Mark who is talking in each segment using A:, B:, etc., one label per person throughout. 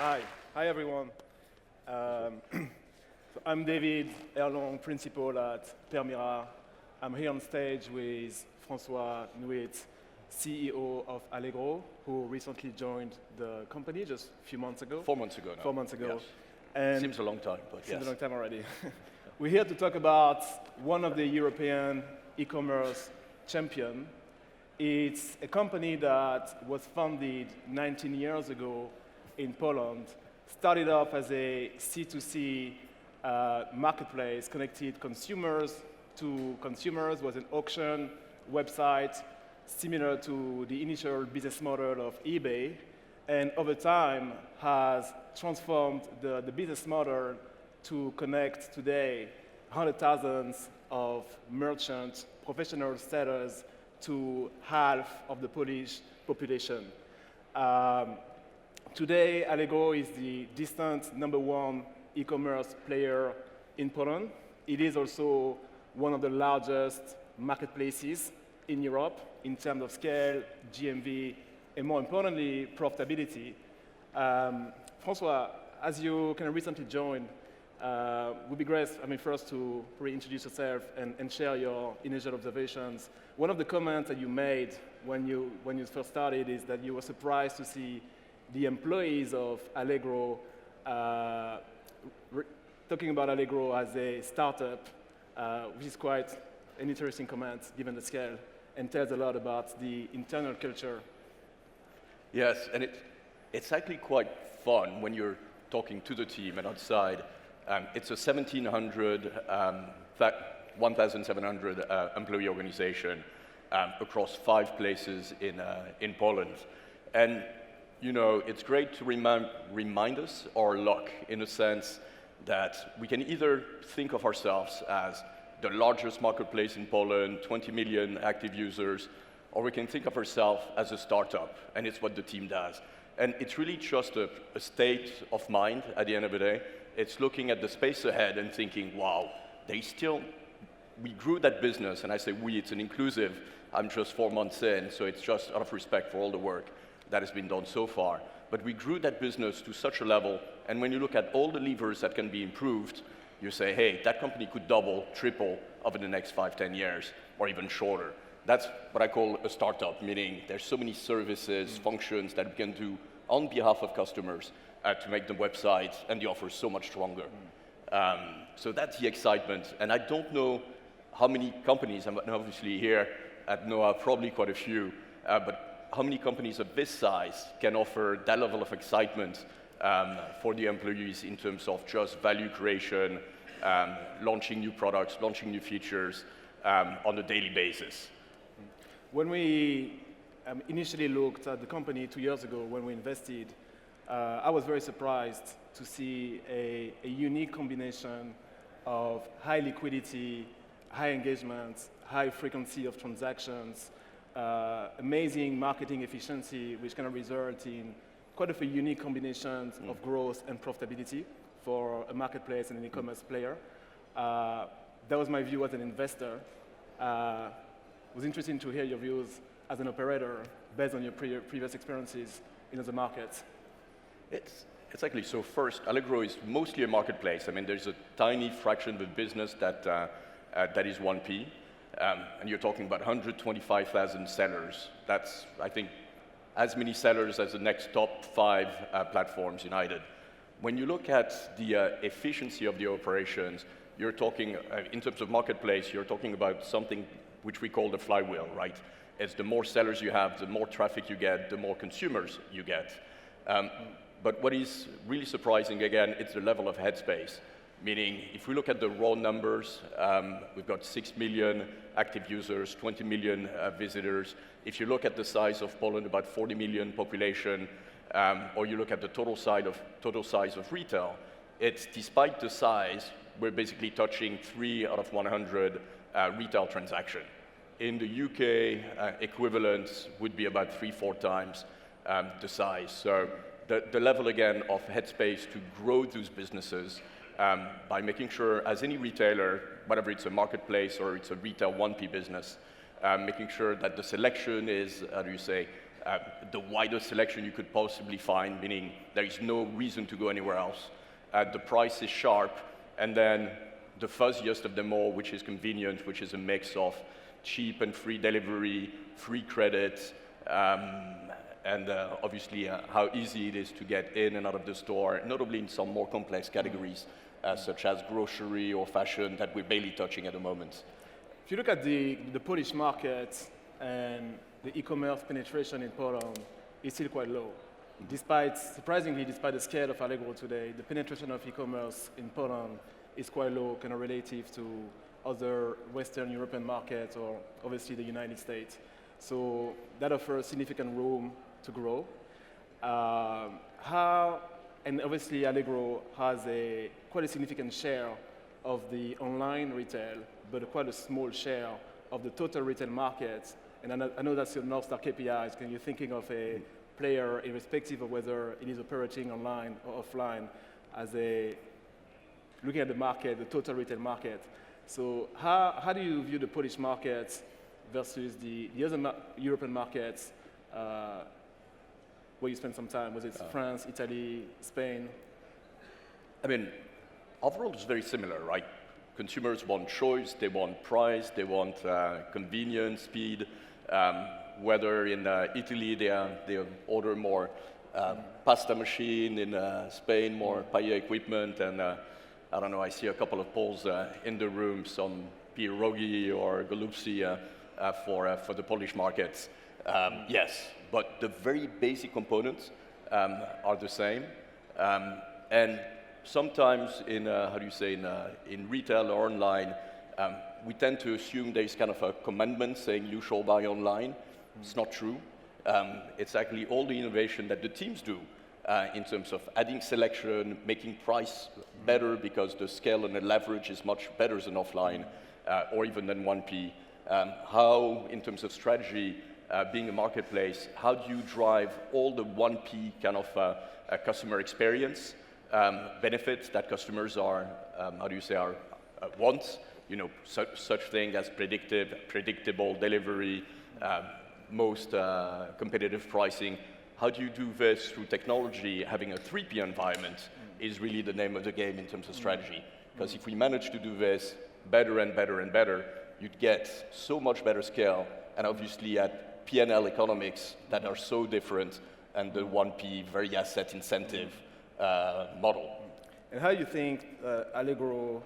A: Hi. Hi, everyone. So I'm David Erlong, principal at Permira. I'm here on stage with Francois Nuyts, CEO of Allegro, who recently joined the company just a few months ago.
B: 4 months ago now.
A: 4 months ago.
B: Yes.
A: And
B: Seems a long time, but
A: seems
B: yes.
A: a long time already. We're here to talk about one of the European e-commerce champion. It's a company that was founded 19 years ago in Poland, started off as a C2C marketplace, connected consumers to consumers, was an auction website similar to the initial business model of eBay, and over time has transformed the business model to connect today hundreds of thousands of merchants, professional sellers, to half of the Polish population. Today, Allegro is the distant #1 e-commerce player in Poland. It is also one of the largest marketplaces in Europe in terms of scale, GMV, and more importantly, profitability. Francois, as you kind of recently joined, would be great, first to reintroduce yourself and share your initial observations. One of the comments that you made when you first started is that you were surprised to see the employees of Allegro talking about Allegro as a startup, which is quite an interesting comment given the scale and tells a lot about the internal culture.
B: Yes, and it's actually quite fun when you're talking to the team and outside. It's a 1,700 employee organization across 5 places in Poland. And you know, it's great to remind us our luck in a sense that we can either think of ourselves as the largest marketplace in Poland, 20 million active users, or we can think of ourselves as a startup, and it's what the team does. And it's really just a state of mind at the end of the day. It's looking at the space ahead and thinking, wow, we grew that business, and I say we, it's an inclusive, I'm just 4 months in, so it's just out of respect for all the work that has been done so far. But we grew that business to such a level, and when you look at all the levers that can be improved, you say, hey, that company could double, triple over the next 5, 10 years, or even shorter. That's what I call a startup, meaning there's so many services, functions that we can do on behalf of customers to make the website and the offer so much stronger. So that's the excitement, and I don't know how many companies, and obviously here at NOAH, probably quite a few, but how many companies of this size can offer that level of excitement for the employees in terms of just value creation, launching new products, launching new features on a daily basis.
A: When we initially looked at the company 2 years ago when we invested, I was very surprised to see a unique combination of high liquidity, high engagement, high frequency of transactions, amazing marketing efficiency, which kind of result in quite a few unique combinations of growth and profitability for a marketplace and an e-commerce player. That was my view as an investor. It was interesting to hear your views as an operator based on your previous experiences in other markets.
B: It's actually, so first, Allegro is mostly a marketplace. I mean, there's a tiny fraction of the business that is 1P. And you're talking about 125,000 sellers. That's, I think, as many sellers as the next top 5 platforms united. When you look at the efficiency of the operations, you're talking, in terms of marketplace, you're talking about something which we call the flywheel, right? It's the more sellers you have, the more traffic you get, the more consumers you get. But what is really surprising, again, it's the level of headspace. Meaning, if we look at the raw numbers, we've got 6 million active users, 20 million visitors. If you look at the size of Poland, about 40 million population, or you look at the total size of retail, it's despite the size, we're basically touching 3 out of 100 retail transaction. In the UK, equivalent would be about 3-4 times the size. So the level, again, of headspace to grow those businesses by making sure, as any retailer, whether it's a marketplace or it's a retail 1P business, making sure that the selection is, how do you say, the widest selection you could possibly find, meaning there is no reason to go anywhere else. The price is sharp, and then the fuzziest of them all, which is convenient, which is a mix of cheap and free delivery, free credit, and obviously how easy it is to get in and out of the store, notably in some more complex categories, such as grocery or fashion that we're barely touching at the moment.
A: If you look at the Polish market and the e-commerce penetration in Poland, it's still quite low. Surprisingly, despite the scale of Allegro today, the penetration of e-commerce in Poland is quite low, kind of relative to other Western European markets or obviously the United States. So that offers significant room to grow. And obviously Allegro has quite a significant share of the online retail, but quite a small share of the total retail market. And I know that's your North Star KPIs. You're thinking of a player, irrespective of whether it is operating online or offline, looking at the market, the total retail market. So how do you view the Polish market versus the other European markets where you spend some time? Was it France, Italy, Spain?
B: I mean, overall it's very similar, right? Consumers want choice, they want price, they want convenience, speed. Whether in Italy they order more pasta machine, in Spain more paella equipment, and I don't know, I see a couple of Poles in the room, some pierogi or golubsi for the Polish markets. Yes, but the very basic components are the same. And sometimes in, in retail or online, we tend to assume there's kind of a commandment saying you shall buy online. It's not true. It's actually all the innovation that the teams do in terms of adding selection, making price better because the scale and the leverage is much better than offline or even than 1P. How, in terms of strategy, being a marketplace, how do you drive all the 1P kind of customer experience benefits that customers are, want? You know, such thing as predictable delivery, most competitive pricing. How do you do this through technology? Having a 3P environment is really the name of the game in terms of strategy. Because if we manage to do this better and better and better, you'd get so much better scale, and obviously at P&L economics that are so different, and the 1P very asset incentive model.
A: And how do you think Allegro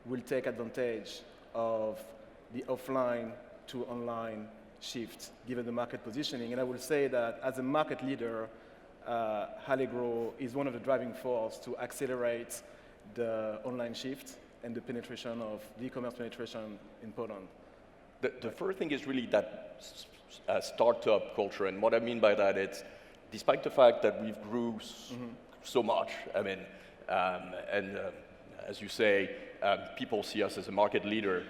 A: will take advantage of the offline to online shift, given the market positioning? And I will say that as a market leader, Allegro is one of the driving forces to accelerate the online shift and the penetration of the e-commerce penetration in Poland.
B: The first thing is really that startup culture, and what I mean by that is, despite the fact that we've grew so much, I mean, as you say, people see us as a market leader.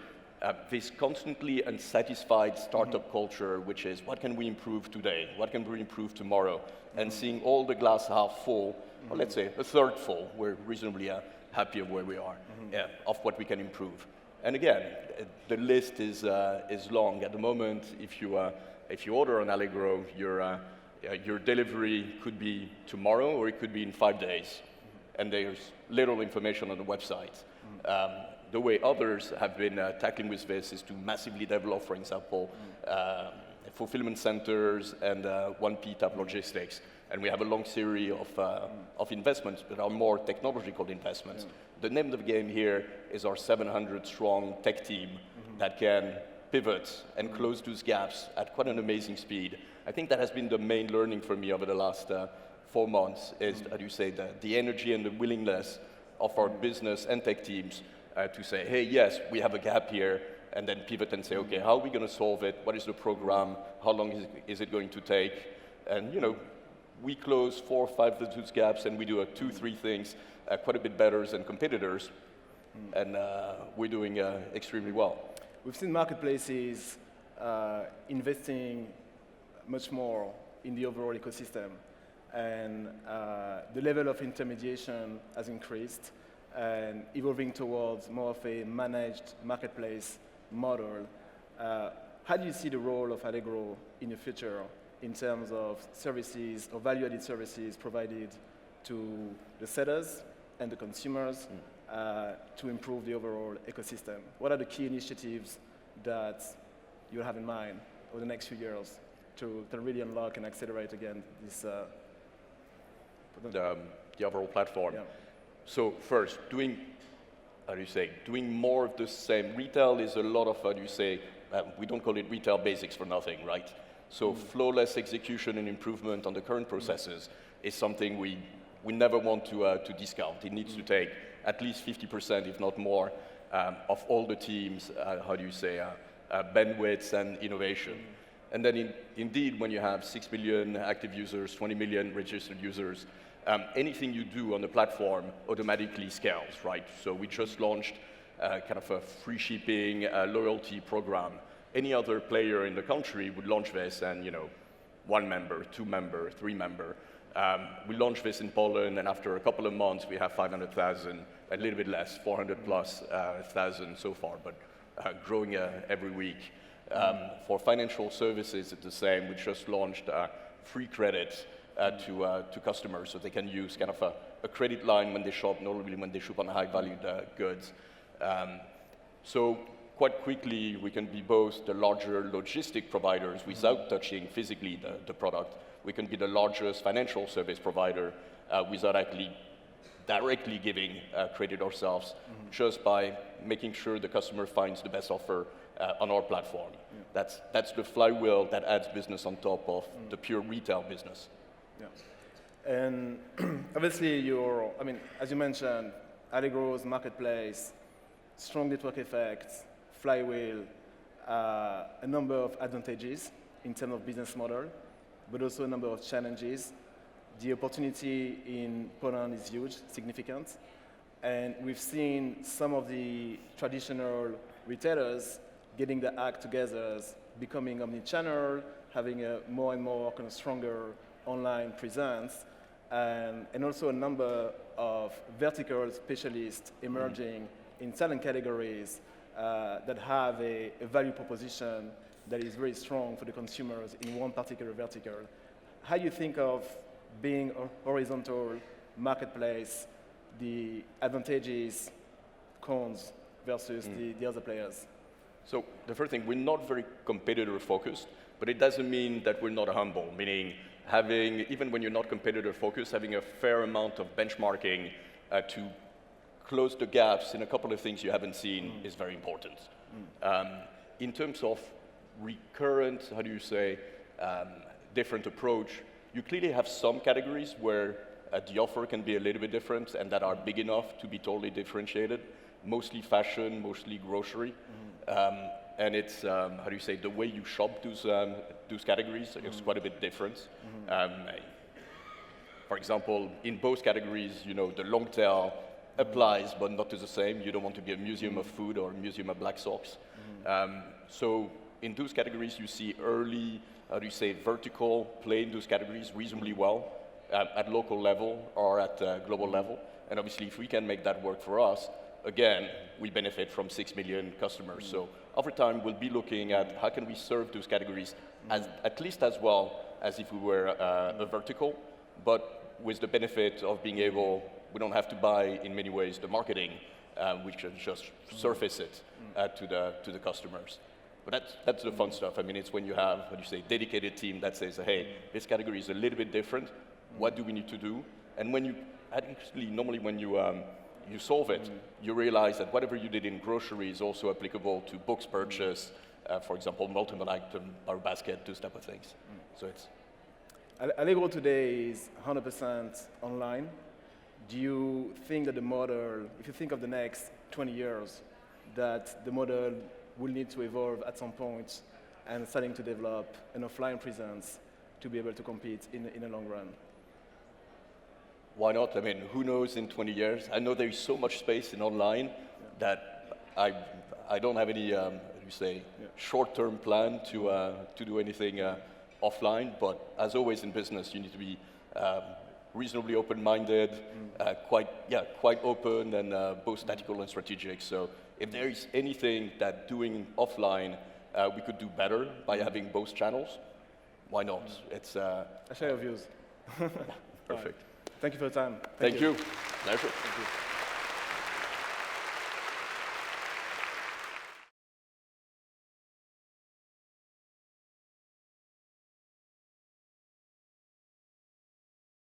B: This constantly unsatisfied startup culture, which is what can we improve today? What can we improve tomorrow? And seeing all the glass half full, or let's say a third full, we're reasonably happy of where we are, of what we can improve. And again, the list is long. At the moment, if you order on Allegro, your delivery could be tomorrow or it could be in 5 days. And there's little information on the website. The way others have been tackling with this is to massively develop, for example, fulfillment centers and 1P type logistics. And we have a long series of investments that are more technological investments. The name of the game here is our 700-strong tech team that can pivot and close those gaps at quite an amazing speed. I think that has been the main learning for me over the last 4 months is, as you say, the energy and the willingness of our business and tech teams to say, hey, yes, we have a gap here, and then pivot and say, okay, how are we going to solve it? What is the program? How long is it going to take? And, you know, we close 4 or 5 of those gaps, and we do 2, 3 things quite a bit better than competitors, and we're doing extremely well.
A: We've seen marketplaces investing much more in the overall ecosystem, and the level of intermediation has increased and evolving towards more of a managed marketplace model. How do you see the role of Allegro in the future in terms of services or value-added services provided to the sellers and the consumers to improve the overall ecosystem? What are the key initiatives that you have in mind over the next few years to really unlock and accelerate again this
B: the overall platform?
A: Yeah.
B: So first, doing more of the same. Retail is a lot of, we don't call it retail basics for nothing, right? So flawless execution and improvement on the current processes is something we never want to discount. It needs to take at least 50%, if not more, of all the teams, bandwidth and innovation. And then indeed, when you have 6 million active users, 20 million registered users, anything you do on the platform automatically scales, right? So we just launched kind of a free shipping loyalty program. Any other player in the country would launch this and, 1 member, 2 member, 3 member. We launched this in Poland, and after a couple of months, we have 500,000, a little bit less, 400 plus thousand so far, but growing every week. For financial services, it's the same. We just launched free credit to customers so they can use kind of a credit line when they shop, normally when they shop on high-valued goods. So quite quickly, we can be both the larger logistic providers without touching physically the product. We can be the largest financial service provider without actually directly giving credit ourselves, just by making sure the customer finds the best offer on our platform. Yeah. That's the flywheel that adds business on top of the pure retail business.
A: Yeah. And obviously, as you mentioned, Allegro's marketplace, strong network effects, flywheel, a number of advantages in terms of business model, but also a number of challenges. The opportunity in Poland is huge, significant, and we've seen some of the traditional retailers getting the act together, becoming omni-channel, having a more and more kind of stronger online presence, and also a number of vertical specialists emerging in certain categories that have a value proposition that is very strong for the consumers in one particular vertical. How do you think of being a horizontal marketplace, the advantages, cons versus the other players?
B: So the first thing, we're not very competitor focused, but it doesn't mean that we're not humble, meaning even when you're not competitor focused, having a fair amount of benchmarking to close the gaps in a couple of things you haven't seen is very important. In terms of recurrent, different approach, you clearly have some categories where the offer can be a little bit different and that are big enough to be totally differentiated, mostly fashion, mostly grocery. And it's, the way you shop those categories is quite a bit different. For example, in both categories, the long tail applies, but not to the same. You don't want to be a museum of food or a museum of black socks. So in those categories, you see early, vertical play in those categories reasonably well at local level or at global level. And obviously, if we can make that work for us, again, we benefit from 6 million customers. So over time, we'll be looking at how can we serve those categories at least as well as if we were a vertical, but with the benefit of being able, we don't have to buy, in many ways, the marketing, we can just surface it to the customers. But that's the fun stuff. It's when you have, dedicated team that says, hey, this category is a little bit different. What do we need to do? And normally when you solve it, you realize that whatever you did in grocery is also applicable to books purchase, for example, multiple item or basket, those type of things. So it's...
A: Allegro today is 100% online. Do you think that the model, if you think of the next 20 years, that the model will need to evolve at some point and starting to develop an offline presence to be able to compete in the long run?
B: Why not? Who knows in 20 years? I know there is so much space in online that I don't have any, short-term plan to do anything offline. But as always in business, you need to be reasonably open-minded, quite open, and both tactical and strategic. So if there is anything that doing offline we could do better by having both channels, why not? It's
A: I share your views.
B: perfect.
A: Thank you for your time.
B: Thank you. Pleasure.
A: Thank you.